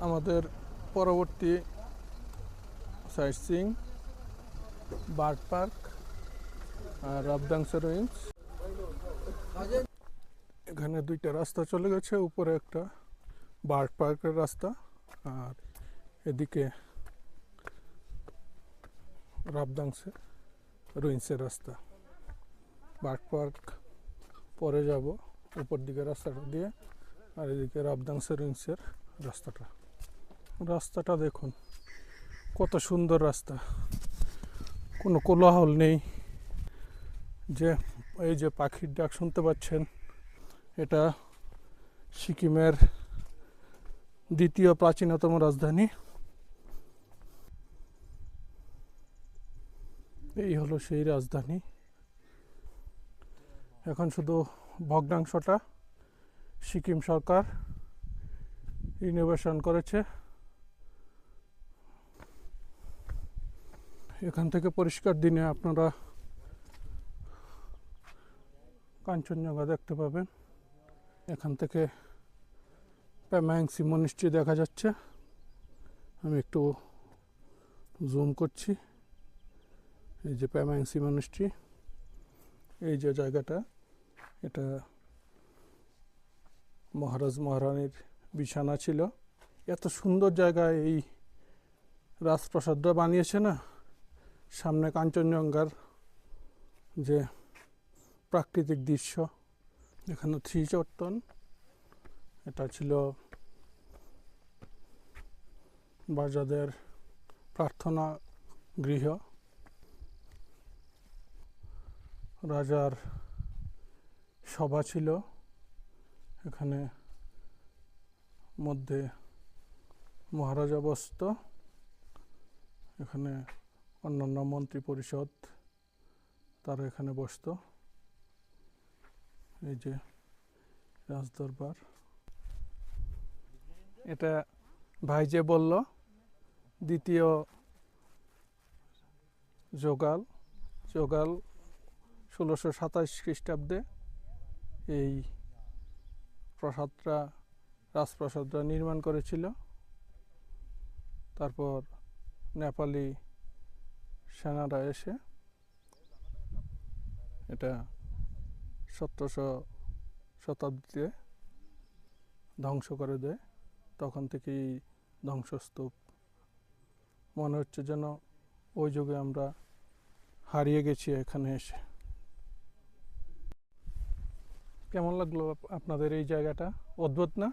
আমাদের পরবর্তী site seeing bird park আর রাবদাংসা ruins. এখানে দুইটা রাস্তা চলে গেছে, উপরে একটা বার্ড পার্কের রাস্তা আর এদিকে রাবদাংসে রুইন্সের রাস্তা। বার্ড পার্ক পরে যাব উপর দিকে রাস্তাটা দিয়ে, আর এদিকে রাবদাংসা রুইন্সের রাস্তাটা দেখুন কত সুন্দর রাস্তা, কোনো কোলাহল নেই। যে এই যে পাখির ডাক শুনতে পাচ্ছেন, এটা সিকিমের দ্বিতীয় প্রাচীনতম রাজধানী। এই হলো সেই রাজধানী। এখন শুধু ভগ্নাংশটা সিকিম সরকার রিনোভেশন করেছে। এখান থেকে পরিষ্কার দিনে আপনারা কাঞ্চনজঙ্ঘা দেখতে পাবেন। এখান থেকে প্যামাংসি মনিস্ট্রি দেখা যাচ্ছে। আমি একটু জুম করছি। এই যে প্যামাংসি মনিস্ট্রি, এই যে জায়গাটা, এটা মহারাজ মহারানীর বিছানা ছিল। এত সুন্দর জায়গায় এই রাজপ্রাসাদটা বানিয়েছে না, সামনে কাঞ্চনজঙ্ঘার যে প্রাকৃতিক দৃশ্য। এখানে শ্রীচট্টন, এটা ছিল বাজাদের প্রার্থনা গৃহ। রাজার সভা ছিল এখানে, মধ্যে মহারাজা বসত। এখানে অন্যান্য মন্ত্রী পরিষদ তারা এখানে বসত। এই যে রাজদরবার, এটা ভাই যে বলল দ্বিতীয় যোগাল 1627 খ্রিস্টাব্দে এই রাজপ্রাসাদটা নির্মাণ করেছিল। তারপর নেপালি সেনারা এসে এটা 1700 শতাব্দীতে ধ্বংস করে দেয়। তখন থেকেই ধ্বংসস্তূপ। মনে হচ্ছে যেন ওই যুগে আমরা হারিয়ে গেছি এখানে এসে। কেমন লাগলো আপনাদের এই জায়গাটা? অদ্ভুত না?